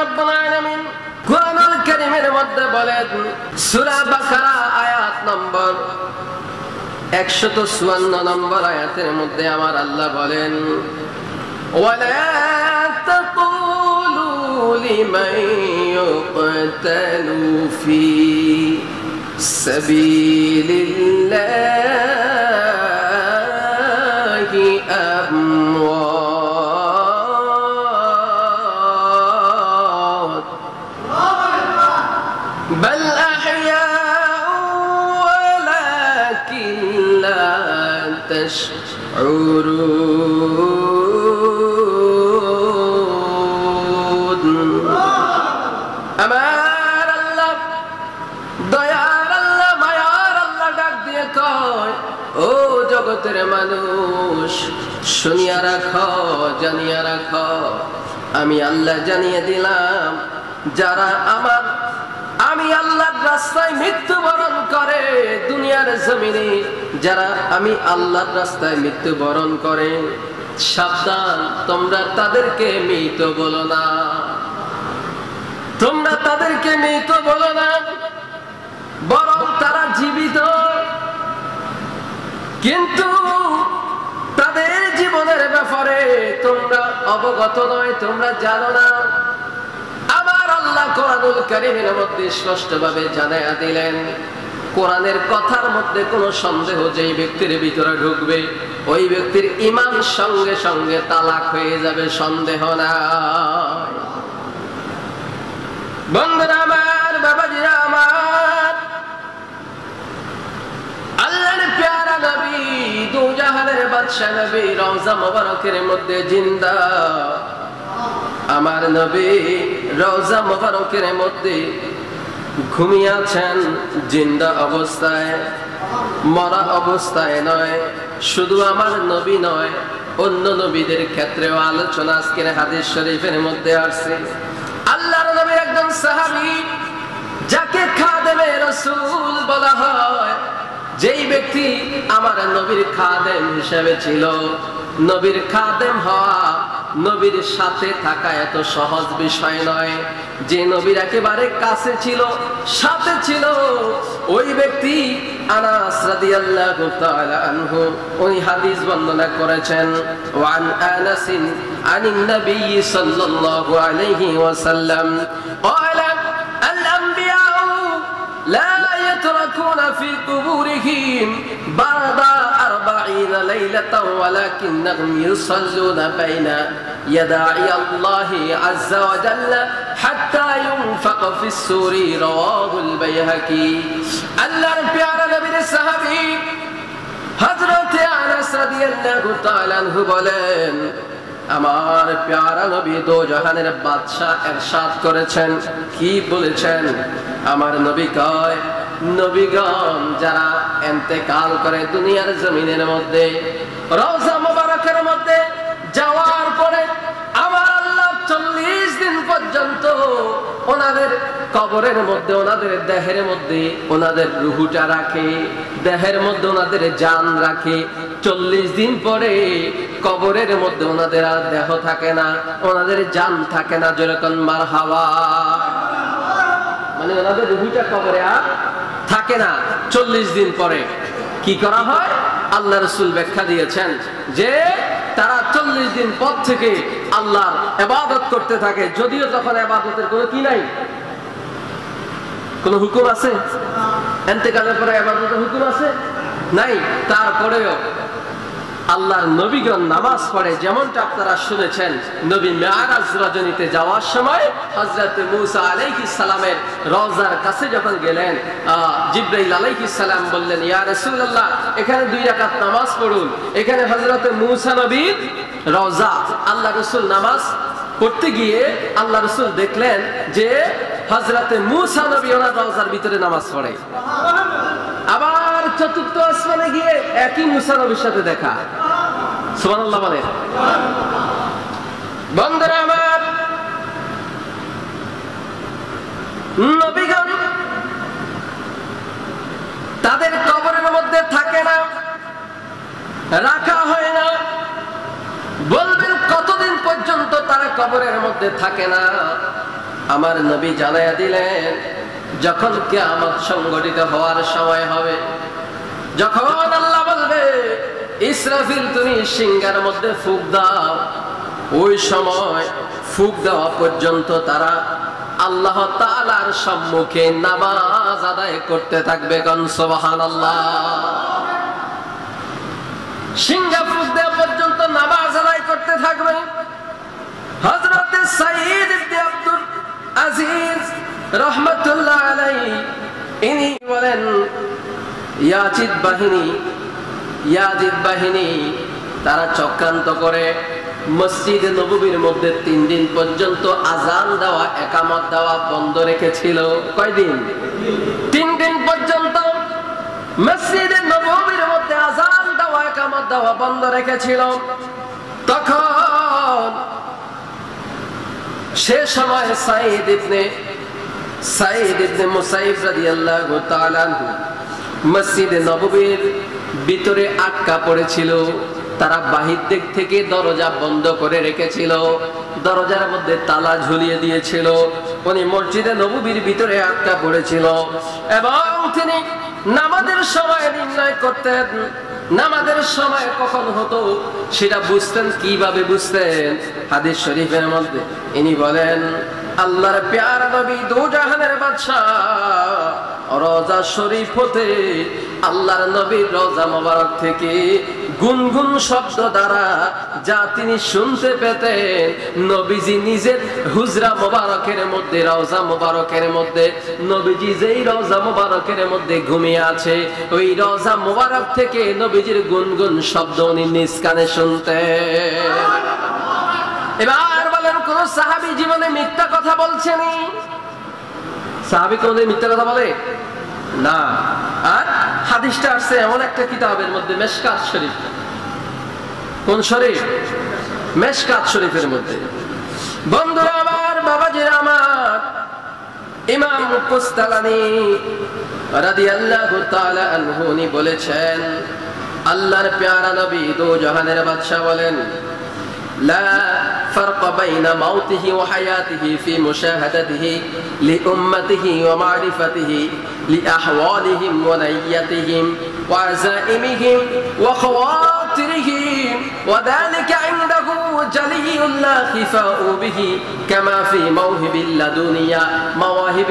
রব্বুল আলামিন কুরআনুল কারীমের মধ্যে বলেন, সূরা বাকারা আয়াত নম্বর 154 নম্বর আয়াতের মধ্যে আমার আল্লাহ বলেন, ওয়ালা তাকুলু লিমান ইউকতালু ফি সাবিলিল্লাহি আমওয়াত বাল আহইয়াউ ওয়ালাকিন লা তাশউরুন। আমার আল্লাহ দয়ার আল্লাহ মায়ার আল্লাহ ডাক দিয়ে কয়, ও জগতের মানুষ, শুনিয়া রাখো, জানিয়া রাখো, আমি আল্লাহ জানিয়ে দিলাম, যারা আমি আল্লাহর রাস্তায় মৃত্যুবরণ করে, দুনিয়ার জমিনে যারা আমি আল্লাহর রাস্তায় মৃত্যুবরণ করে, সাবধান, তোমরা তাদেরকে মৃত বলো না, তোমরা তাদেরকে মৃত বলো না, বরং তারা জীবিত, কিন্তু তাদের জীবনের ব্যাপারে তোমরা অবগত নয়, তোমরা জানো না। আমার আল্লাহ কোরআনুল কারীমের মধ্যে স্পষ্টভাবে জানায়া দিলেন, কোরআনের কথার মধ্যে কোনো সন্দেহ যেই ব্যক্তির ভিতরে ঢুকবে, ওই ব্যক্তির ঈমান সঙ্গে সঙ্গে তালাক হয়ে যাবে, সন্দেহ নাই। বন্ধুরা আমার, বাবাজিরা আমার, আল্লাহর প্যারা নবী, দু জাহানের বাদশা নবী, রওজা মুবারকের মধ্যে জিন্দা। আমার নবী রওজা মুবারকের মধ্যে ঘুমিয়ে আছেন, জিন্দা অবস্থায়, মরা অবস্থায় নয়। শুধু আমার নবী নয়, অন্য নবীদের ক্ষেত্রেও আলোচনা আজকের হাদিস শরীফের মধ্যে আসছে। আল্লাহর নবীর একজন সাহাবী, যাকে খাদেমে রাসূল বলা হয়, যেই ব্যক্তি আমার নবীর খাদেম হিসেবে ছিল। নবীর খাদেম হওয়া, নবীর সাথে থাকা এত সহজ বিষয় নয়। যে নবীর একেবারে কাছে ছিল, সাথে ছিল, ওই ব্যক্তি আনাস রাদিয়াল্লাহু তাআলা আনহু ওই হাদিস বর্ণনা করেছেন, ওয়ান আনাসিন আনিন নবী সাল্লাল্লাহু আলাইহি ওয়াসাল্লাম ক্বালা আল আমবিয়াউ লা ইয়াতরাকুনা ফি কুবুরিহিম বা'দা 40 লাইলাতান ওয়ালাকিন্নাহুম ইউসাল্লুনা বাইনা ইয়াদা'i আল্লাহি আযজা ওয়া জাল্লা হাত্তা ইউনফাকা ফিস সূরি, রাওয়াহুল বাইহাকী। আল্লাহর প্যারা নবীর সাহাবী হযরত আনাস রাদিয়াল্লাহু তাআলা আনহু বলেন, আমার প্যারা নবী দো জাহানের বাদশা ইরশাদ করেছেন। কি বলেছেন? আমার নবী কয়, নবীগণ যারা ইন্তেকাল করে দুনিয়ার জমিনের মধ্যে, রওজা মুবারকের মধ্যে যাওয়ার পরে আমার আল্লাহ 40 দিন পর্যন্ত ওনাদের কবরের মধ্যে, ওনাদের দেহের মধ্যে ওনাদের রুহুটা রাখে, দেহের মধ্যে ওনাদের জান রাখে। 40 দিন পরে কবরের মধ্যে ওনাদের আর দেহ থাকে না, ওনাদের জান থাকে না। যেরকম মারহাবা, মানে ওনাদের রুহুটা কবরে আর থাকে না। 40 দিন পরে কি করা হয়? আল্লাহ রাসূল ব্যাখ্যা দিয়েছেন যে তারা 40 দিন পর থেকে আল্লাহর ইবাদত করতে থাকে, যদিও তখন ইবাদতের কোনো কি নাই, কোনো হুকুম আছে? ইন্তেকালের পরে ইবাদতের হুকুম আছে? নাই। তারপরেও আল্লাহর নবীগণ নামাজ পড়ে, যেমনটা আপনারা শুনেছেন। নবী মেরাজ রজনীতে যাওয়ার সময় হযরত মূসা আলাইহিস সালামের রওজার কাছে যখন গেলেন, জিবরাইল আলাইহিস সালাম বললেন, ইয়া রাসূলুল্লাহ, এখানে 2 রাকাত নামাজ পড়ুন। এখানে হযরত মূসা নবীর রওজা। আল্লাহ রাসূল নামাজ পড়তে গিয়ে আল্লাহ রাসূল দেখলেন যে হযরত মূসা নবী ওনার রওজার ভিতরে নামাজ পড়ে। আবার চতুর্থ আসমানে গিয়ে একই মূসা নবীর সাথে দেখা। সুবহানাল্লাহ বলেন। বন্ধুরা আমার, নবীগণ তাদের কবরের মধ্যে থাকে না, রাখা হয় না। বলবেন কতদিন পর্যন্ত তারা কবরের মধ্যে থাকে না? আমার নবী জানায়া দিলেন যখন কিয়ামত সংগঠিত হওয়ার সময় হবে, যখন আল্লাহ বলবে ইসরাফিল তুমি সিংহার মধ্যে ফুঁক দাও, ওই সময় ফুঁক দেওয়া পর্যন্ত তারা আল্লাহ তাআলার সম্মুখে নামাজ আদায় করতে থাকবে। কোন সুবহানাল্লাহ। সিংহা ফুঁক দেওয়া পর্যন্ত নামাজ আদায় করতে থাকবে। হযরত সাঈদ ইবনে আব্দুল আজিজ রাহমাতুল্লাহ আলাইহি ইনি বলেন ইয়াজিদ বাহিনী তারা চক্রান্ত করে মসজিদে নববীর মধ্যে 3 দিন পর্যন্ত আযান দেওয়া ইকামত দেওয়া বন্ধ রেখেছিল। কয়দিন? 3 দিন পর্যন্ত মসজিদে নববীর মধ্যে আযান দেওয়া ইকামত দেওয়া বন্ধ রেখেছিল। তখন সে সময় সাঈদ ইবনে মুসাইব রাদিয়াল্লাহু তাআলা আনহু মসজিদে নববীর ভিতরে আটকা পড়েছিল। তারা বাহির দিক থেকে দরজা বন্ধ করে রেখেছিল, দরজার মধ্যে তালা ঝুলিয়ে দিয়েছিল। উনি মসজিদে নববীর ভিতরে আটকা পড়েছিল এবং তিনি নামাজের সময় নির্ণয় করতেন। নামাজের সময় কখন হতো সেটা বুঝতেন। কিভাবে বুঝতেন? হাদিস শরীফের মধ্যে ইনি বলেন আল্লাহর প্যারা নবী দু জাহানের বাদশা রওজা শরীফ হতে আল্লাহর নবীর রওজা মোবারক থেকে গুনগুন শব্দ দ্বারা যা তিনি শুনতে পেতেন, নবীজি নিজের হুজরা মোবারকের মধ্যে রওজা মোবারকের মধ্যে নবীজি যেই রওজা মোবারকের মধ্যে ঘুমিয়ে আছে ওই রওজা মোবারক থেকে নবীজির গুনগুন শব্দ উনি নিজ কানে শুনতেন। এবার বলেন কোন সাহাবী জীবনে মিথ্যা কথা বলছেনি? সাহাবী কোনদিন মিথ্যা কথা বলে না। আর হাদিসটা আসছে এমন একটা কিতাবের মধ্যে, মেশকাত শরীফ। কোন শরীফ? মেশকাত শরীফের মধ্যে। বন্ধুরা আমার, বাবাজিরা আমার, ইমাম কুস্তালানী রাদিয়াল্লাহু তাআলা আনহু উনি বলেছেন আল্লাহর প্যারা নবী দো জাহানের বাদশা বলেন لا فرق بين موته وحياته في مشاهدته لأمته ومعرفته لأحوالهم ونيتهم وعزائمهم وخواطرهم وذلك عنده جلي لا خفاء به كما في مواهب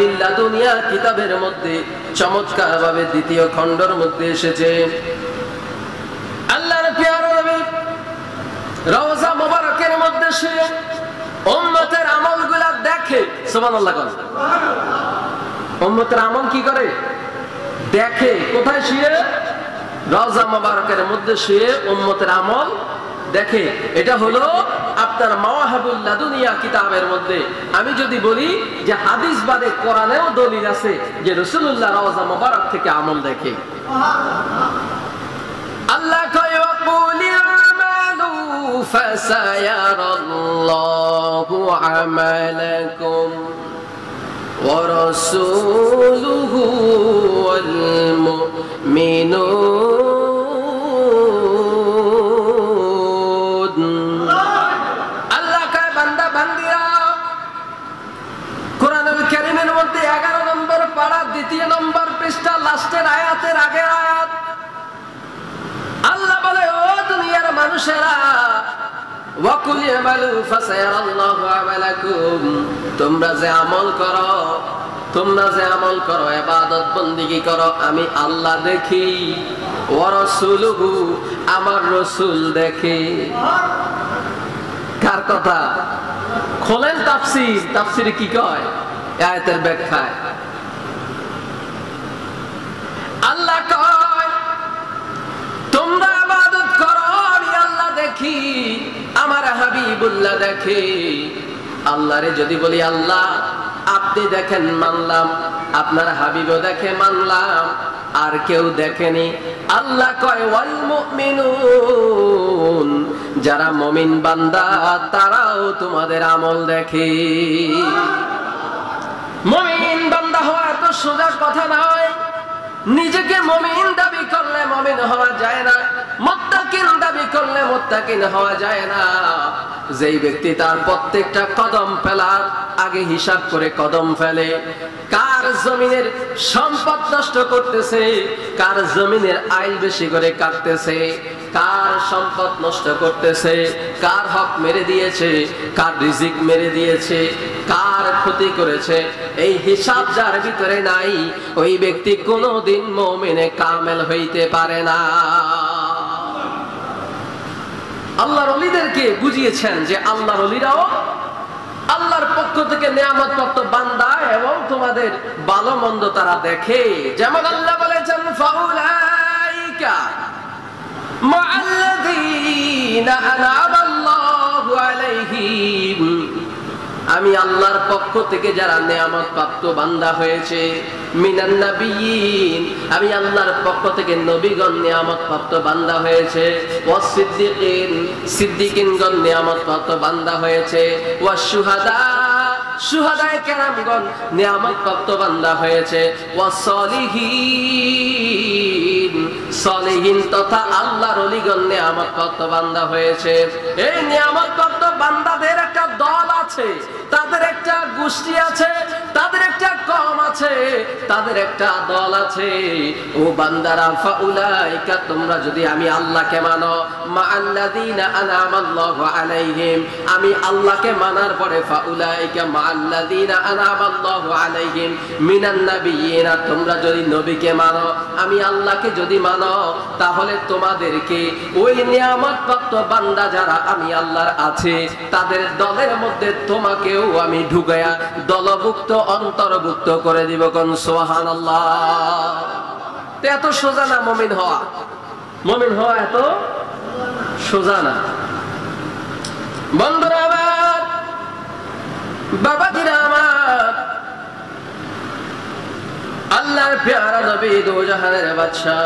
اللدنيا কিতাবের মধ্যে চমৎকার ভাবে দ্বিতীয় খণ্ডের মধ্যে এসেছে। আল্লাহর প্যারা নবী রওজা মোবারকের মধ্যে শুয়ে উম্মতের আমলগুলা দেখে। সুবহানাল্লাহ। উম্মতের আমল কি করে? দেখে। কোথায় শুয়ে? রওজা মোবারকের মধ্যে শুয়ে উম্মতের আমল দেখে। এটা হলো আপনার মাওয়াহিবুল লাদুনিয়া কিতাবের মধ্যে। আমি যদি বলি যে হাদিস বাদে কোরআনেও দলিল আছে যে রাসূলুল্লাহ রওজা মোবারক থেকে আমল দেখে। আল্লাহ কয় فسيرى الله عملكم ورسوله والمؤمنون। আল্লাহ কয় বান্দা বান্দিরা, কোরআনুল কারীমের মধ্যে 11 নম্বর পারা 2 নম্বর পৃষ্ঠা লাস্টের আয়াতের আগের আয়াত আল্লাহ বলে ও দুনিয়ার মানুষেরা ওয়াকুল ইয়ামালু ফাসায়ারাল্লাহু আমালাকুম, তোমরা যে আমল করো ইবাদত বندگی করো আমি আল্লাহ দেখি। ওয়া রাসূলুহু, আমার রাসূল দেখে। কার কথা? খোলেন তাফসীরে কি কয় আয়াতের ব্যাখ্যায়। আল্লাহ কয় তোমরা ইবাদত করো আমি আল্লাহ দেখি, আমার হাবিবুল্লাহ দেখে। আল্লাহরে যদি বলি আল্লাহ আপনি দেখেন মানলাম, আপনার হাবিবও দেখে মানলাম, আর কেউ দেখেনি। আল্লাহ কয় ওয়াল মুমিনুন, যারা মুমিন বান্দা তারাও তোমাদের আমল দেখে। মুমিন বান্দা হওয়া তো সোজা কথা নয়। নিজেকে মুমিন দাবি করলে মুমিন হওয়া যায় না, মুত্তাকিন দাবি করলে মুত্তাকিন হওয়া যায় না। যেই ব্যক্তি তার প্রত্যেকটা কদম ফেলার আগে হিসাব করে কদম ফেলে, কার জমিনের সম্পদ নষ্ট করতেছে, কার জমিনের আইল বেশি করে কাটতেছে, কার সম্পদ নষ্ট করতেছে, কার হক মেরে দিয়েছে, কার রিজিক মেরে দিয়েছে, কার ক্ষতি করেছে, এই হিসাব যার ভিতরে নাই ওই ব্যক্তি কোনোদিন মুমিনে কামেল হইতে পারে না। আল্লাহর ওলিদেরকে বুঝিয়েছেন যে আল্লাহর ওলিরাও আল্লাহর পক্ষ থেকে নিয়ামত প্রাপ্ত বান্দা এবং তোমাদের ভালো মন্দ তারা দেখে। যেমন আল্লাহ বলেছেন ফাউলাইকা মাআল্লাযীনা আনআমা আল্লাহু আলাইহিম, আমি আল্লাহর পক্ষ থেকে যারা নিয়ামত প্রাপ্ত বান্দা হয়েছে, মিনান নাবিয়িন, আমি আল্লাহর পক্ষ থেকে নবীগণ নিয়ামত প্রাপ্ত বান্দা হয়েছে, ওয়াস সিদ্দিকিন, সিদ্দিকিনগণ নিয়ামত প্রাপ্ত বান্দা হয়েছে, ওয়াস শুহাদা, শুহাদায়ে কেরামগণ নিয়ামত প্রাপ্ত বান্দা হয়েছে, ওয়াস সলিহিন, সলিহিন তথা আল্লাহর ওলিগণ নিয়ামত প্রাপ্ত বান্দা হয়েছে। এই নিয়ামত প্রাপ্ত বান্দাদের একটা দল আছে, তাদের একটা গোষ্ঠী আছে, তাদের একটা কম আছে, তাদের একটা দল আছে। ও বান্দারা ফাউলাইকা, তোমরা যদি আমি আল্লাহকে মানো, মাআল্লাযীনা আনআমা আল্লাহু আলাইহিম, আমি আল্লাহকে মানার পরে ফাউলাইকা মাআল্লাযীনা আনআমা আল্লাহু আলাইহিম মিনান নাবিয়িনা, তোমরা যদি নবীকে মানো, আমি আল্লাহকে যদি মানো, তাহলে তোমাদেরকে ওই নিয়ামত প্রাপ্ত বান্দা যারা আমি আল্লাহর আছে তাদের দলের মধ্যে তোমাকেও আমি ঢুকায়া দলভুক্ত অন্তর্ভুক্ত করে দিব। কোন সুবহানাল্লাহ। এত সোজা না মুমিন হওয়া, মুমিন হওয়া এত সোজা না। বন্ধুরা আমার, বাবাজিরা আমার, আল্লাহর প্যারা নবী দো জাহানের বাদশা,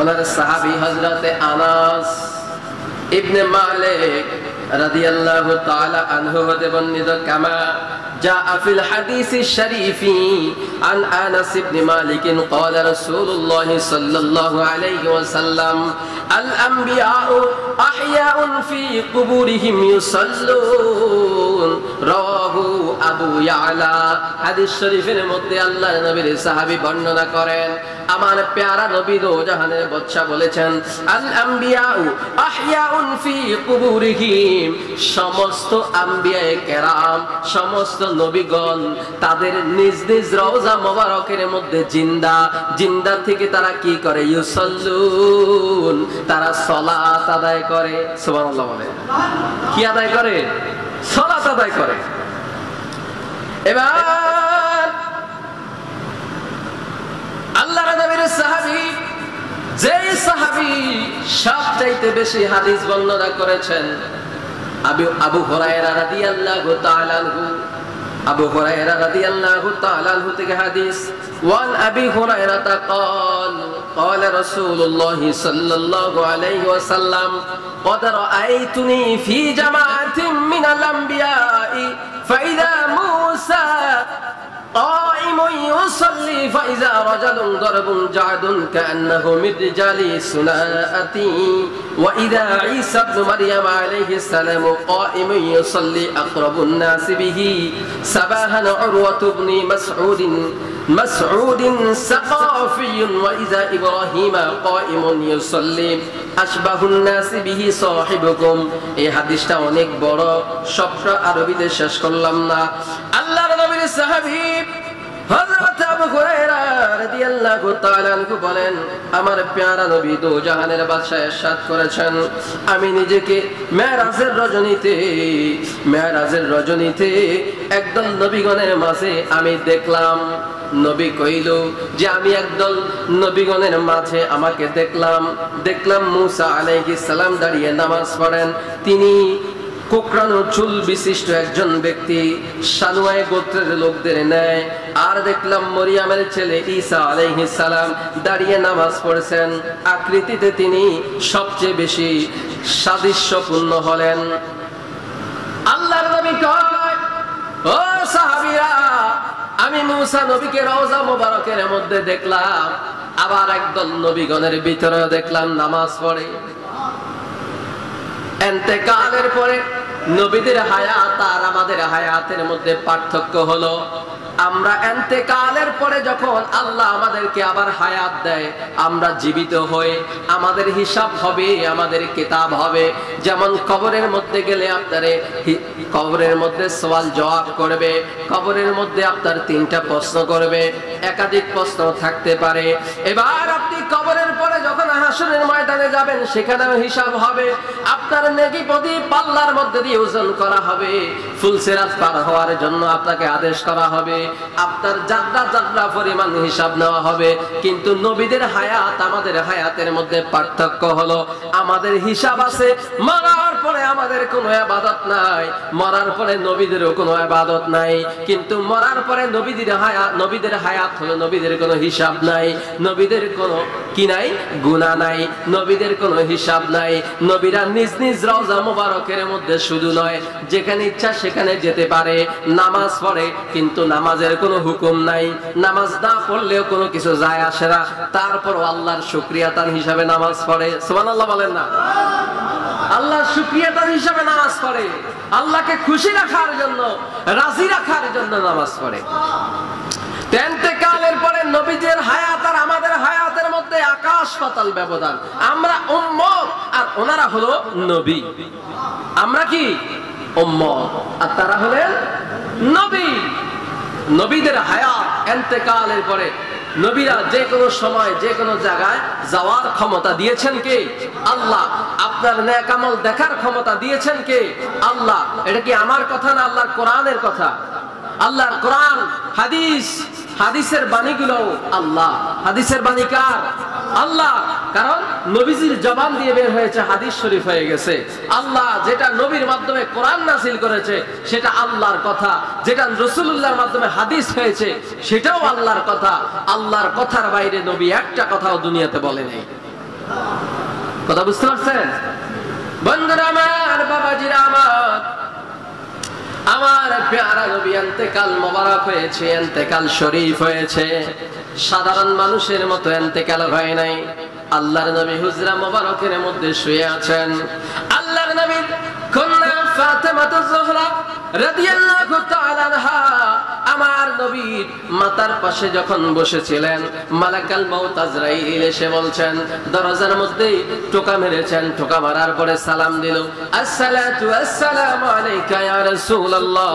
ওনার সাহাবী হযরতে আনাস ইবনে মালিক রাদিয়াল্লাহু তাআলা আনহু হতে বর্ণিত, কামা جاء في الحديث الشريف عن أنس بن مالك قال رسول الله صلى الله عليه وسلم الأنبياء أحياء في قبورهم يصلون رواه أبو يعلى। হাদিস শরীফের মধ্যে আল্লাহর নবীর সাহাবী বর্ণনা করেন, আমার প্যারা নবী দো জাহানের বাদশা বলেছেন, আল আম্বিয়াউ আহইয়াউন ফি কুবুরিহিম, সমস্ত আম্বিয়ায়ে কেরাম, সমস্ত নবীগণ তাদের নিজ নিজ রওজা মোবারকের মধ্যে জিন্দা, জিন্দা থেকে তারা কি করে, ইউসাল্লুন, তারা সালাত আদায় করে। সুবহানাল্লাহ বলে, কি আদায় করে? সালাত আদায় করে। এবার আল্লাহর নবীর সাহাবী, যেই সাহাবী সবচাইতে বেশি হাদিস বর্ণনা করেছেন, আবু হুরায়রা রাদিয়াল্লাহু তাআলা আনহু, আবু হুরায়রা রাদিয়াল্লাহু তাআলা আনহু থেকে হাদিস, ওয়ান আবি হুরায়রা قال قال رسول الله صلى الله عليه وسلم قد رأيتني في جماعة من الأنبياء فإذا موسى قائم يصلي فإذا رجل ضرب جعد كأنه من رجال سناءتي وإذا عيسى ابن مريم عليه السلام قائم يصلي أقرب الناس به سباها عروة بن مسعود ثقافي وإذا إبراهيم قائم يصلي أشبه الناس به صاحبكم। এই হাদিসটা অনেক বড়, সবটা আরবিতে শেষ করলাম না। আল্লাহর নবীর সাহাবী হযরত আবু হুরায়রা রাদিয়াল্লাহু তাআলা আনহু বলেন, আমার প্যারা নবী দো জাহানের বাদশা ইরশাদ করেছেন, আমি নিজেকে মেরাজের রজনীতে একদল নবীগণের মাঝে আমি দেখলাম। নবী কইল যে আমি একদল নবীগণের মাঝে আমাকে দেখলাম মুসা আলাইহিস সালাম দাঁড়িয়ে নামাজ পড়েন। তিনি কোকড়ানো চুল বিশিষ্ট একজন ব্যক্তি, সানুয়ায় গোত্রের লোকদের ন্যায়। আর দেখলাম মরিয়ামের ছেলে ঈসা আলাইহিস সালাম দাঁড়িয়ে নামাজ পড়ছেন। আকৃতিতে তিনি সবচেয়ে বেশি সাদৃশ্যপূর্ণ হলেন। আল্লাহর নবী কয়, ও সাহাবীরা, আমি মুসা নবীকে রওজা মোবারকের মধ্যে দেখলাম, আবার একদল নবীগণের ভিতরে দেখলাম নামাজ পড়ে। ইন্তেকালের পরে নবীদের হায়াত আর আমাদের হায়াতের মধ্যে পার্থক্য হলো আমরা ইন্তেকালের পরে যখন আল্লাহ আমাদেরকে আবার হায়াত দেয়, আমরা জীবিত হই, আমাদের হিসাব হবে, আমাদের কিতাব হবে। যেমন কবরের মধ্যে গেলে আপনারে কবরের মধ্যে সওয়াল জবাব করবে, কবরের মধ্যে আপনার 3টা প্রশ্ন করবে, একাধিক প্রশ্ন থাকতে পারে। এবার আপনি কবরের পরে যখন হাসরের ময়দানে যাবেন, সেখানেও হিসাব হবে। আপনার নেকি প্রতি পাল্লার মধ্যে দিয়ে ওজন করা হবে, ফুলসিরাত পার হওয়ার জন্য আপনাকে আদেশ করা হবে, আপনার যাত্রা যাত্রা পরিমাণ হিসাব নেওয়া হবে। কিন্তু নবীদের হায়াত আমাদের হায়াতের মধ্যে পার্থক্য হলো আমাদের হিসাব আছে, মরার পরে আমাদের কোনো ইবাদত নাই, মরার পরে নবীদেরও কোনো ইবাদত নাই। কিন্তু মরার পরে নবীদের হায়াত হলো নবীদের কোনো হিসাব নাই, নবীদের কোনো কি নাই, গুনাহ নাই, নবীদের কোনো হিসাব নাই। নবীরা নিজ নিজ রওজা মুবারকের মধ্যে শুধু নয়, যেখানে ইচ্ছা সেখানে যেতে পারে, নামাজ পড়ে, কিন্তু নামাজের কোনো হুকুম নাই, নামাজ না পড়লেও কোনো কিছু যায় আসে না, তারপর আল্লাহর শুকরিয়াতান হিসাবে নামাজ পড়ে। সুবহানাল্লাহ বলেন না? আল্লাহর শুকরিয়াতান হিসাবে নামাজ পড়ে, আল্লাহকে খুশি রাখার জন্য, রাজি রাখার জন্য নামাজ পড়ে। ইন্তেকালের পরে নবীদের হায়াত আর আমাদের হায়াতের মধ্যে আকাশ পাতাল ব্যবধান। আমরা উম্মত আর ওনারা হলো নবী। আমরা কি উম্মত আর তারা হলেন নবী। নবীদের হায়াত ইন্তেকালের পরে নবীরা যে কোনো সময় যে কোনো জায়গায় যাওয়ার ক্ষমতা দিয়েছেন কে? আল্লাহ। আপনার নেক আমল দেখার ক্ষমতা দিয়েছেন কে? আল্লাহ। এটা কি আমার কথা না আল্লাহর কোরআনের কথা? আল্লাহর কোরআন, হাদিস, হাদিসের বাণীগুলো আল্লাহ। হাদিসের বাণী কার? আল্লাহ। কারণ নবীজির জবান দিয়ে বের হয়েছে, হাদিস শরীফ হয়ে গেছে। আল্লাহ যেটা নবীর মাধ্যমে কোরআন নাযিল করেছে সেটা আল্লাহর কথা, যেটা রাসূলুল্লাহর মাধ্যমে হাদিস হয়েছে সেটাও আল্লাহর কথা। আল্লাহর কথার বাইরে নবী একটা কথাও দুনিয়াতে বলে নাই। কথা বুঝতে পারছেন? বন্ধুরা আমার, বাবাজিরা আমার, আমার প্যারা নবী ইন্তেকাল মোবারক হয়েছে, ইন্তেকাল শরীফ হয়েছে। সাধারণ মানুষের মতো ইন্তেকাল হয় নাই। আল্লাহর নবী হুজরা মোবারকের মধ্যে শুয়ে আছেন। আল্লাহর নবীর কন্যা ফাতেমাতুজ জোহরা রাদিয়াল্লাহু তাআলা আনহা আমার নবীর মাতার পাশে যখন বসেছিলেন, মালাকাল মাউত আজরাইল এসে বলছেন, দরজার মধ্যেই টোকা মেরেছেন। টোকা মারার পরে সালাম দিল, আসসালাতু আসসালামু আলাইকা ইয়া রাসূলুল্লাহ,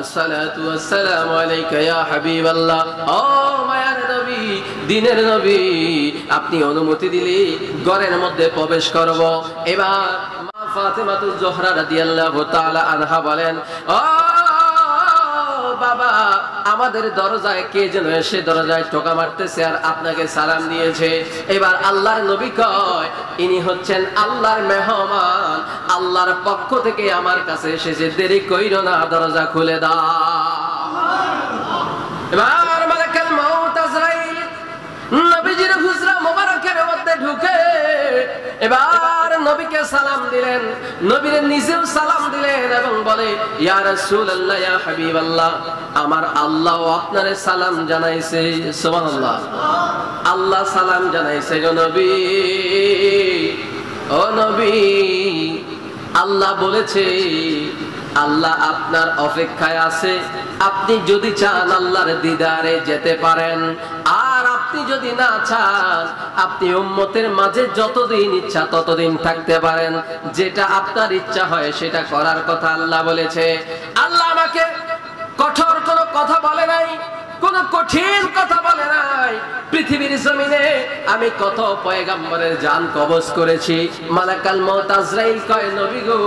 আসসালাতু আসসালামু আলাইকা ইয়া হাবিবাল্লাহ। ও মায়ার নবী, দিনের নবী, আপনি অনুমতি দিলে ঘরের মধ্যে প্রবেশ করব। এবার মা ফাতেমাতুজ জোহরা রাদিয়াল্লাহু তাআলা আনহা বলেন, ও বাবা, আমাদের দরজায় কে যেন এসে দরজায় টোকা মারতেছে আর আপনাকে সালাম দিয়েছে। এবার আল্লাহর নবী কয়, ইনি হচ্ছেন আল্লাহর মেহমান, আল্লাহর পক্ষ থেকে আমার কাছে এসেছে, দেরি কইরো না, দরজা খুলে দাও। এবার মালাকুল মাউত আজরাইল নবীজির হুজরা মোবারকের মধ্যে ঢুকে এবার নবীকে সালাম দিলেন, নবীর নিজেও সালাম দিলেন এবং বলে, ইয়া রাসূলুল্লাহ, ইয়া হাবিবাল্লাহ, আমার আল্লাহ আপনারে সালাম জানাইছে। সুবহানাল্লাহ। আল্লাহ সালাম জানাইছে গো নবী। ও নবী, আল্লাহ বলেছে আল্লাহ আপনার অপেক্ষায় আছে, আপনি যদি চান আল্লাহর দিদারে যেতে পারেন, আর আপনি যদি না চান আপনি উম্মতের মাঝে যতদিন ইচ্ছা ততদিন থাকতে পারেন। যেটা আপনার ইচ্ছা হয় সেটা করার কথা আল্লাহ বলেছে। আল্লাহ আমাকে কঠোর কোনো কথা বলে নাই, কোন কঠিন কথা বলে নাই। পৃথিবীর জমিনে আমি কত পয়গম্বরের জান কবজ করেছি। মালাকাল মাউত আজরাইল কয়, নবী গো,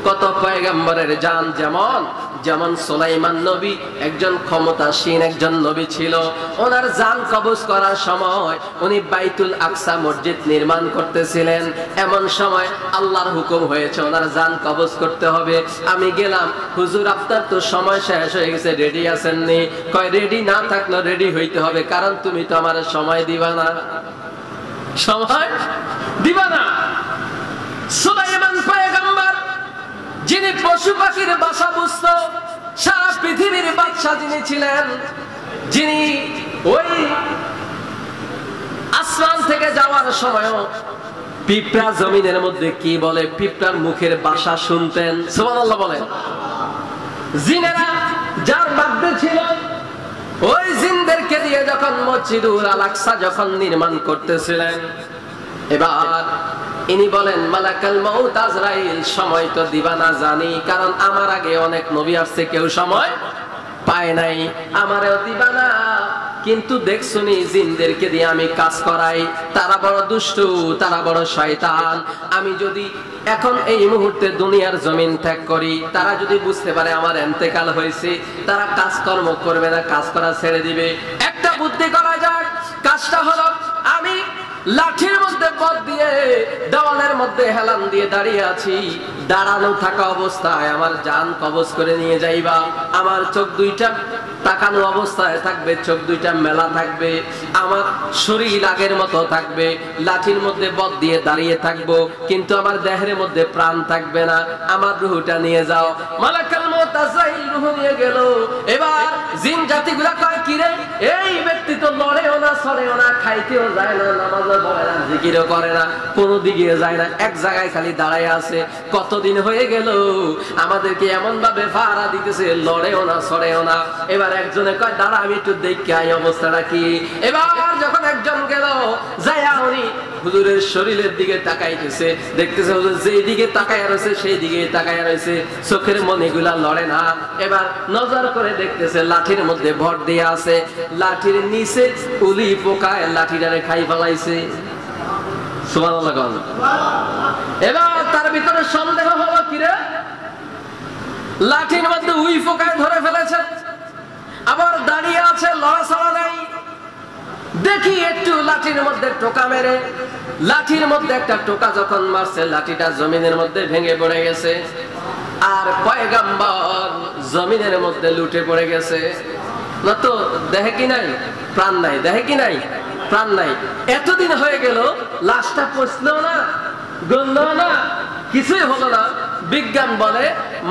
কত পয়গম্বরের জান, যেমন সুলাইমান নবী একজন ক্ষমতাসীন একজন নবী ছিল। ওনার জান কবজ করার সময় উনি বাইতুল আকসা মসজিদ নির্মাণ করতেছিলেন। এমন সময় আল্লাহর হুকুম হয়েছে ওনার জান কবজ করতে হবে। আমি গেলাম, হুজুর আপনার তো সময় শেষ হয়ে গেছে, রেডি আছেননি? কয়, রেডি না থাকলে রেডি হইতে হবে, কারণ তুমি তো আমার সময় দিবা না, সময় দিবা না। সুলাইমান পয়গম্বর, যিনি পশু পাখির বাসা বুঝতো, সারা পৃথিবীর বাদশা যিনি ছিলেন, যিনি ওই আসমান থেকে যাওয়ার সময়ও পিঁপড়া জমিনের মধ্যে কি বলে, পিঁপড়ার মুখের ভাষা শুনতেন। সুবহানাল্লাহ বলেন। জিনেরা যার মধ্যে ছিল, ওই জিনদেরকে দিয়ে যখন মসজিদুল আল-আকসা যখন নির্মাণ করতেছিলেন, এবার ইনি বলেন মালাকাল মাউত আজরাইল, সময় তো দিবা না জানি, কারণ আমার আগে অনেক নবী আসছে, কেউ সময় পায় নাই, আমারও দিবা না। কিন্তু দেখছুনি জিনদেরকে দিয়ে আমি কাজ করাই, তারা বড় দুষ্ট, তারা বড় শয়তান। আমি যদি এখন এই মুহূর্তে দুনিয়ার জমিন ত্যাগ করি, তারা যদি বুঝতে পারে আমার ইন্তেকাল হয়েছে, তারা কাজকর্ম করবে না, কাজ করা ছেড়ে দিবে। একটা বুদ্ধি করা যাক। কাজটা হলো, আমি লাঠির মধ্যে পথ দিয়ে দেওয়ালের মধ্যে হেলান দিয়ে দাঁড়িয়ে আছি, দাঁড়ানো থাকা অবস্থায় আমার জান কবজ করে নিয়ে যাইবা। আমার চোখ দুইটা তাকানো অবস্থায় থাকবে, চোখ দুইটা মেলা থাকবে, আমার শরীর আগের মতো থাকবে, লাঠির মধ্যে পথ দিয়ে দাঁড়িয়ে থাকবো, কিন্তু আমার দেহের মধ্যে প্রাণ থাকবে না। আমার রুহটা নিয়ে যাও। মালাকাল মউত আজরাইল রুহ নিয়ে গেল। এবার জিন জাতিগুলা কয়, কি রে, এই ব্যক্তি তো লড়েও না, সরেও না, খাইতেও যায় না, নামাজও পড়ে না, জিকিরও করে না, কোনো দিকে যায় না, এক জায়গায় খালি দাঁড়ায় আছে। কতদিন হয়ে গেল, আমাদেরকে এমন ভাবে ফাড়া দিতেছে, লড়েও না, সরেও না। এবার একজনে কয়, দাঁড়া আমি একটু দেখি এই অবস্থাটা কি। এবার যখন একজন গেল, যাইয়া উনি হুজুরের শরীরের দিকে তাকাইতেছে, দেখতেছে হুজুর যেই দিকে তাকায়া রয়েছে সেই দিকে তাকায়া রয়েছে, চোখের মনিগুলা লড়ে না। এবার নজর করে দেখতেছে লাঠির মধ্যে ভর দিয়ে আছে, লাঠির নিচে উলি পোকায় লাঠিটারে খাই ফেলাইছে। সুবহানাল্লাহ। এবার তার ভিতরে সন্দেহ হলো, কিরে, লাঠির মধ্যে উই পোকায় ধরে ফেলেছে, আবার দাঁড়িয়ে আছে, লড়াছড়া নাই। দেখি একটু লাঠির মধ্যে টোকা মেরে, লাঠির মধ্যে একটা টোকা যখন মারছে, লাঠিটা জমিনের মধ্যে ভেঙে পড়ে গেছে, আর পয়গম্বর জমিনের মধ্যে লুটে পড়ে গেছে। না তো দেহে কি নাই, প্রাণ নাই, দেহে কি নাই, প্রাণ নাই। এতদিন হয়ে গেল, লাশটা পচলো না, গন্ধ না, কিছুই হলো না। বিজ্ঞান বলে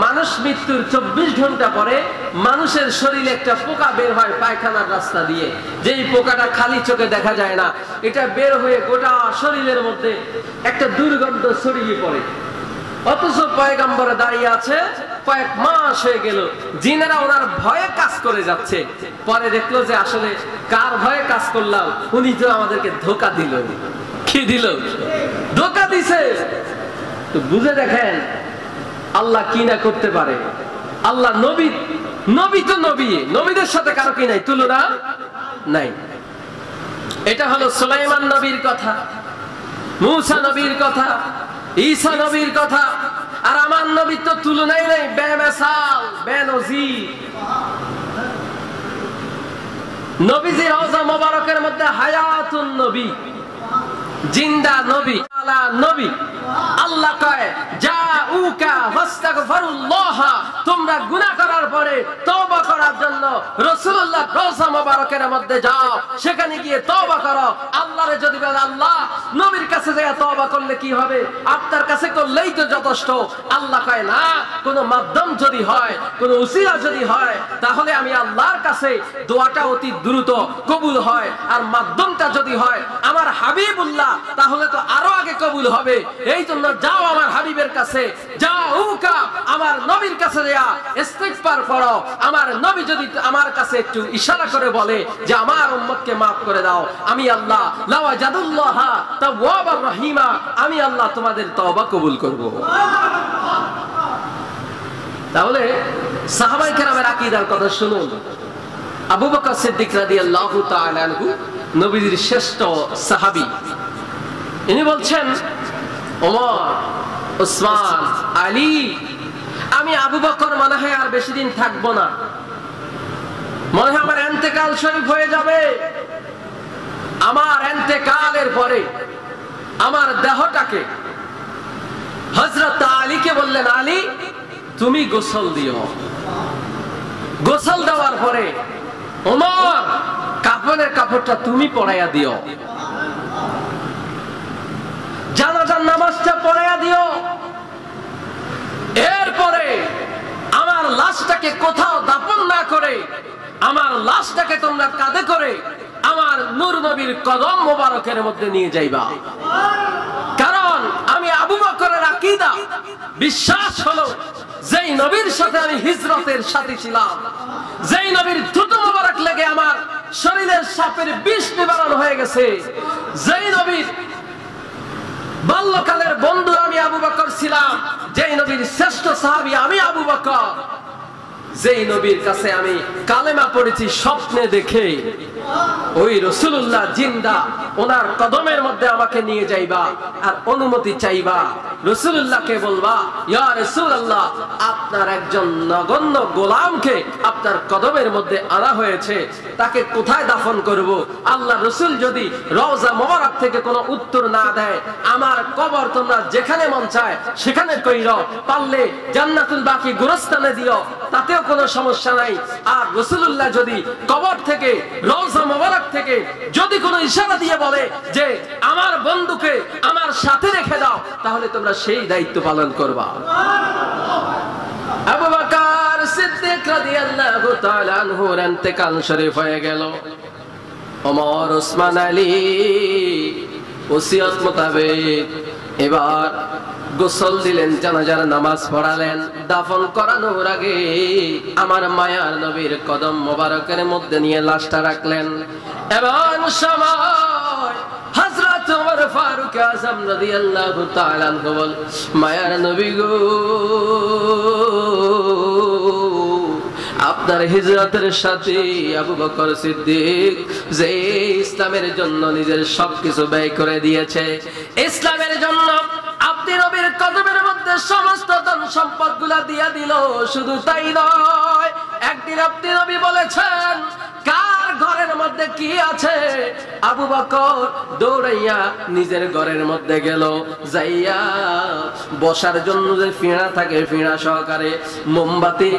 মানুষ মৃত্যুর 24 ঘন্টা পরে মানুষের শরীরে একটা পোকা বের হয় পায়খানার রাস্তা দিয়ে, যেই পোকাটা খালি চোখে দেখা যায় না, এটা বের হয়ে গোটা শরীরের মধ্যে একটা দুর্গন্ধ ছড়িয়ে পড়ে। অথচ পয়গম্বর দাঁড়িয়ে আছে, কয়েক মাস হয়ে গেল, জিনেরা ওনার ভয়ে কাজ করে যাচ্ছে। পরে দেখলো যে আসলে কার ভয়ে কাজ করলাম, উনি তো আমাদেরকে ধোকা দিল। কি দিল? ধোকা দিছে। তো বুঝে দেখেন আল্লাহ কি না করতে পারে। আল্লাহ নবী, নবী তো নবী, নবীদের সাথে কারো কি নাই, তুলনা নাই। এটা হলো সুলাইমান নবীর কথা, মূসা নবীর কথা, ঈসা নবীর কথা। আর আমার নবীর তো তুলনাই নাই, বেমিসাল, বেনজির। নবীজির রওজা মোবারকের মধ্যে হায়াতুন নবী, জিন্দা নবী, আলা নবী। আল্লাহ কয়, জাউকা ফাস্তাগফিরুল্লাহ, তোমরা গুনাহ করার পরে তওবা করার জন্য রাসূলুল্লাহ রওজা মোবারকের মধ্যে যাও, সেখানে গিয়ে তওবা করো। আল্লাহরে যদি বলে, আল্লাহ নবীর কাছে যায় তওবা করলে কি হবে, আপনার কাছে করলেই তো যথেষ্ট। আল্লাহ কয়, না, কোন মাধ্যম যদি হয়, কোন উসিলা যদি হয়, তাহলে আমি আল্লাহর কাছে দোয়াটা অতি দ্রুত কবুল হয়। আর মাধ্যমটা যদি হয় আমার হাবিবুল্লাহ, তাহলে তো আরো আগে কবুল হবে। এই জন্য যাও আমার হাবিবের কাছে, যাউকা, আমার নবীর কাছে যা ইস্তিগফার করো। আমার নবী যদি আমার কাছে একটু ইশারা করে বলে যে আমার উম্মতকে maaf করে দাও, আমি আল্লাহ লাওয়াজাদুল্লাহ তাওয়াবার রহিমা, আমি আল্লাহ তোমাদের তওবা কবুল করব। তাহলে সাহাবায়ে কেরামের আকীদার কথা শুনুন। আবু বকর সিদ্দিক রাদিয়াল্লাহু তাআলা আনহু নবীর শ্রেষ্ঠ সাহাবী, ইনি বলছেন, ওমর, উসমান, আলী, আমি আবু বকর মনে হয় আর বেশি দিন থাকবো না, মনে হয় আমার ইন্তেকাল শরীফ হয়ে যাবে। আমার ইন্তেকালের পরে আমার দেহটাকে হযরত আলীকে বললেন, আলী তুমি গোসল দিও। গোসল দেওয়ার পরে ওমর কাফনের কাপড়টা তুমি পরাইয়া দিও, জানাজার নামাজটা পড়াইয়া দিও। এরপরে আমার লাশটাকে কোথাও দাফন না করে আমার লাশটাকে তোমরা কাঁধে করে আমার নূর নবীর কদম মোবারকের মধ্যে নিয়ে যাইবা। কারণ আকীদা বিশ্বাস হলো যেই নবীর সাথে আমি হিজরতের সাথী ছিলাম, যেই নবীর থুতু মোবারক লেগে আমার শরীরের সাপের বিষ নিবারণ হয়ে গেছে, যেই নবীর বাল্যকালের বন্ধু আমি আবু বকর ছিলাম, যেই নবীর শ্রেষ্ঠ সাহাবী আমি আবু বকর, যেই নবীর কাছে আমি কালেমা পড়েছি স্বপ্নে দেখে, ওই রাসূলুল্লাহ জিন্দা, ওনার কদমের মধ্যে আমাকে নিয়ে যাইবা আর অনুমতি চাইবা। রাসূলুল্লাহকে বলবা, ইয়া রাসূলুল্লাহ, আপনার একজন নগণ্য গোলামকে আপনার কদমের মধ্যে আনা হয়েছে, তাকে কোথায় দাফন করব? আল্লাহ রাসূল যদি রওজা মোবারক থেকে কোনো উত্তর না দেয়, আমার কবর তোমরা যেখানে মন চায় সেখানে কইরো, পারলে জান্নাতুল বাকি গোরস্থানে দিও, তাতেও কোনো সমস্যা নাই। আর রাসূলুল্লাহ যদি কবর থেকে, রওজা মোবারক থেকে যদি কোনো ইশারা দিয়ে বলে যে আমার বন্ধুকে আমার সাথে রেখে দাও, তাহলে তোমরা সেই দায়িত্ব পালন করবা। আবু বকর সিদ্দিক রাদিয়াল্লাহু তাআলা আনহুর ইন্তেকাল শরীফ হয়ে গেল। ওমর, ওসমান আলী ওসিয়ত মোতাবেক এবার গোসল দিলেন, জানাজার নামাজ পড়ালেন। দাফন করানোর আগে আমার মায়ার নবীর কদম মোবারকের মধ্যে নিয়ে লাশটা রাখলেন। এবং সময় হযরত ওমর ফারুক আযম রাদিয়াল্লাহু তাআলা আনহু বল, মায়ার নবী গো, আপনার হিজরতের সাথে আবু বকর সিদ্দিক যে ইসলামের জন্য নিজের সবকিছু ব্যয় করে দিয়েছে, ইসলামের জন্য আপনি নবীর কদমের মধ্যে সমস্ত ধন সম্পদ গুলা দিয়া দিল। শুধু তাই নয়, একদিন আপনি নবী বলেছেন কার ঘরের মধ্যে কি আছে? আবু বকর দৌড়াইয়া নিজের ঘরের মধ্যে গেল, যাইয়া বসার জন্য যে ফিণা থাকে, ফিণা সহকারে মোমবাতি,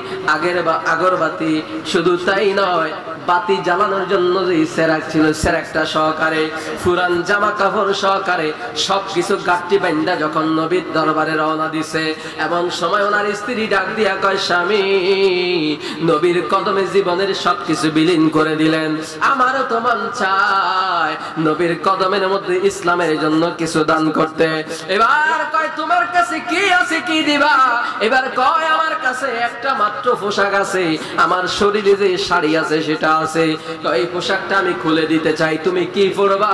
আগরবাতি, শুধু তাই নয়, বাতি জ্বালানোর জন্য যে সেরাক ছিল, সেরাকটা সহকারে, পুরান জামা কাপড় সহকারে সবকিছু গাঁটটি বাইন্দা যখন নবীর দরবারে রওনা দিছে, এমন সময় ওনার স্ত্রী ডাক দিয়া কয়, স্বামী, নবীর কদমে জীবনের সবকিছু বিলীন করে দিলেন, আমারও তো মন চায় নবীর কদমের মধ্যে ইসলামের জন্য কিছু দান করতে। এবার কয়, তোমার কাছে কি আছে, কি দিবা? এবার কয়, আমার কাছে একটা মাত্র পোশাক আছে, আমার শরীরে যে শাড়ি আছে সেটা আছে, এই পোশাকটা আমি খুলে দিতে চাই, তুমি কি পরবা?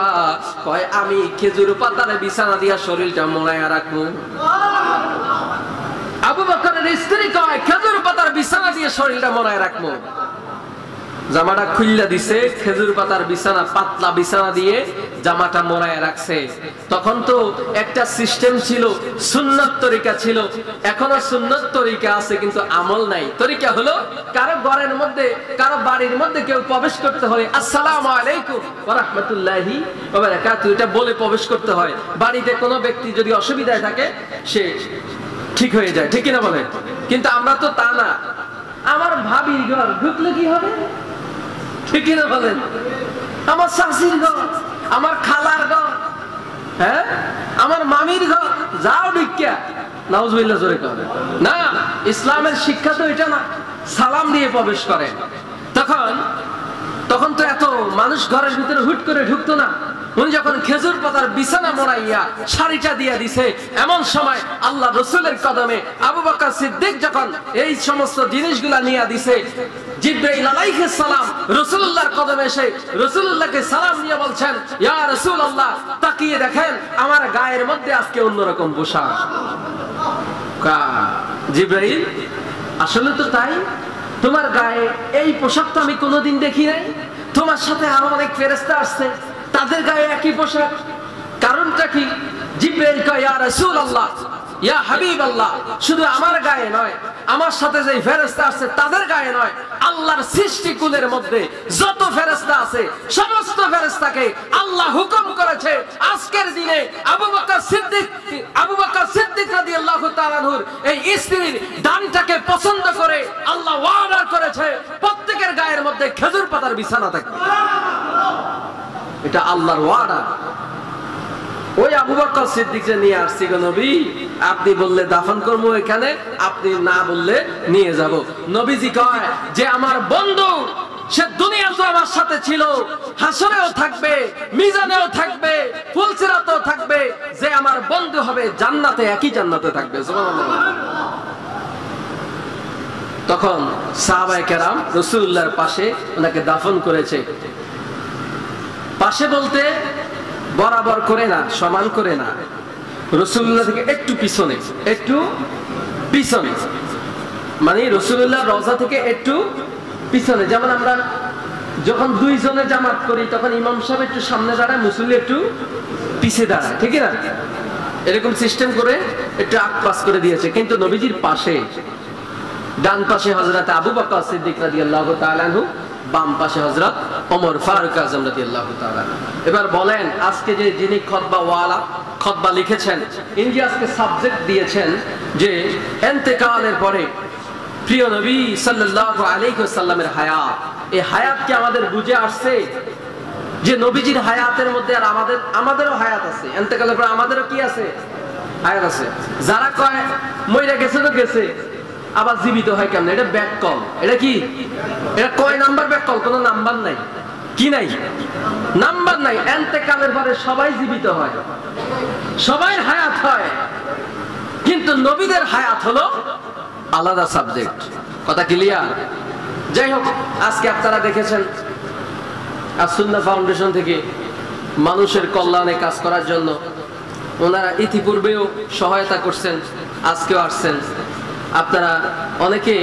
কয়, আমি খেজুর পাতার বিছানা দিয়া শরীরটা মোড়াইয়া রাখবো। আবু বকরের স্ত্রী কয়, খেজুর পাতার বিছানা দিয়ে শরীরটা মোড়াইয়া রাখবো। জামাটা খুইলা দিছে, খেজুর পাতার বিছানা, পাতলা বিছানা দিয়ে জামাটা মোড়ায় রাখছে। তখন তো একটা সিস্টেম ছিল, সুন্নত তরিকা ছিল, এখনো সুন্নত তরিকা আছে কিন্তু আমল নাই। তরিকা হলো কারো ঘরের মধ্যে, কারো বাড়ির মধ্যে কেউ প্রবেশ করতে হলে আসসালামু আলাইকুম ওয়া রাহমাতুল্লাহি ওয়া বারাকাতুহু এটা বলে প্রবেশ করতে হয়। বাড়িতে কোনো ব্যক্তি যদি অসুবিধায় থাকে সে ঠিক হয়ে যায়, ঠিক কিনা বলেন? কিন্তু আমরা তো তা না, আমার ভাবির ঘর ঢুকলে কি হবে, ঠিক কিনা বলেন? আমার শাশুড়ির ঘর, আমার খালার ঘর, হ্যাঁ, আমার মামির ঘর, যাও ঢুকিয়া নাউজুবিল্লাহ জোরে করে না। ইসলামের শিক্ষা তো এটা না, সালাম দিয়ে প্রবেশ করে। তখন তো এত মানুষ ঘরের ভিতরে হুট করে ঢুকতো না। উনি যখন খেজুর পাতার বিছানা মোড়াইয়া শাড়িটা দিয়ে দিছে, এমন সময় আল্লাহ রসুলের কদমে আবু বকর সিদ্দিক যখন এই সমস্ত জিনিসগুলা নিয়ে দিছে, জিবরাইল আলাইহিস সালাম রাসূলুল্লাহর কদমে এসে রাসূলুল্লাহকে সালাম দিয়ে বলছেন, ইয়া রাসূলুল্লাহ, তাকিয়ে দেখেন আমার গায়ের মধ্যে আজকে অন্যরকম পোশাক। জিবরাইল, আসলে তো তাই, তোমার গায়ে এই পোশাক তো আমি কোনোদিন দেখি নাই, তোমার সাথে আরো অনেক ফেরেশতা আসছে, তাদের গায়ে একই পোশাক, কারণটা কি? জিবরাইল কয়, ইয়া রাসূলুল্লাহ, ইয়া হাবিবাল্লাহ, শুধু আমার গায়ে নয়, আমার সাথে যে ফেরেশতা আছে তাদের গায়ে নয়, আল্লাহর সৃষ্টিকুলের মধ্যে যত ফেরেশতা আছে সমস্ত ফেরেশতাকে আল্লাহ হুকুম করেছে আজকের দিনে আবু বকর সিদ্দিক রাদিয়াল্লাহু তাআলা আনহুর এই স্ত্রীর দানটাকে পছন্দ করে আল্লাহ ওয়াদা করেছে প্রত্যেকের গায়ের মধ্যে খেজুর পাতার বিছানা থাকবে। এটা আল্লাহর ওয়াদা। ওই আবু বকর সিদ্দিক যে নিয়ে আসছি গো নবী, আপনি বললে দাফন করবো এখানে, আপনি না বললে নিয়ে যাব। নবীজি কয় যে আমার বন্ধু সে দুনিয়াতেও আমার সাথে ছিল, হাসরেও থাকবে, মিজানেও থাকবে, ফুলসিরাতেও থাকবে। যে আমার বন্ধু হবে জান্নাতে, একই জান্নাতে থাকবে। সুবহানাল্লাহ। তখন সাহাবায়ে কেরাম রাসূলুল্লাহর পাশে ওনাকে দাফন করেছে। পাশে বলতে বরাবর করে না, সমান করে না, রাসূলুল্লাহ থেকে একটু পিছনে, একটু পিছনে, মানে রাসূলুল্লাহ রওজা থেকে একটু পিছনে। যেমন আমরা যখন দুইজনে জামাত করি তখন ইমাম সাহেব একটু সামনে দাঁড়ায়, মুসল্লি একটু পিছে দাঁড়ায়, ঠিক না? এরকম সিস্টেম করে একটু আগ পাস করে দিয়েছে। কিন্তু নবীজির পাশে, ডান পাশে হযরত আবু বকর সিদ্দিক রাদিয়াল্লাহু তাআলা আনহু, বাম পাশে হযরত ওমর ফারুক আযম রাদিয়াল্লাহু তাআলা। এবার বলেন, আজকে যে যিনি খুতবা লিখেছেন, ইনি আজকে সাবজেক্ট দিয়েছেন যে ইন্তেকালের পরে প্রিয় নবী সাল্লাল্লাহু আলাইহি ওয়াসাল্লামের হায়াত, এই হায়াত কি আমাদের বুঝে আসছে যে নবীজির হায়াতের মধ্যে আর আমাদেরও হায়াত আছে, ইন্তেকালের পরে আমাদেরও কি আছে? হায়াত আছে। যারা কয় মইরা গেছে তো গেছে, আবার জীবিত হয় কেমন? এটা ব্যাককল। এটা কি? এটা কয় নাম্বার ব্যাককল? কোনো নাম্বার নাই। কি নাই? নাম্বার নাই। ইন্তেকালের পরে সবাই জীবিত হয়, সবাই হায়াত হয়, কিন্তু নবীদের হায়াত হলো আলাদা সাবজেক্ট। কথা ক্লিয়ার? যাই হোক, আজকে আপনারা দেখেছেন আস-সুন্নাহ ফাউন্ডেশন থেকে মানুষের কল্যাণে কাজ করার জন্য ওনারা ইতিপূর্বেও সহায়তা করছেন, আজকেও আসছেন। আপনারা অনেকে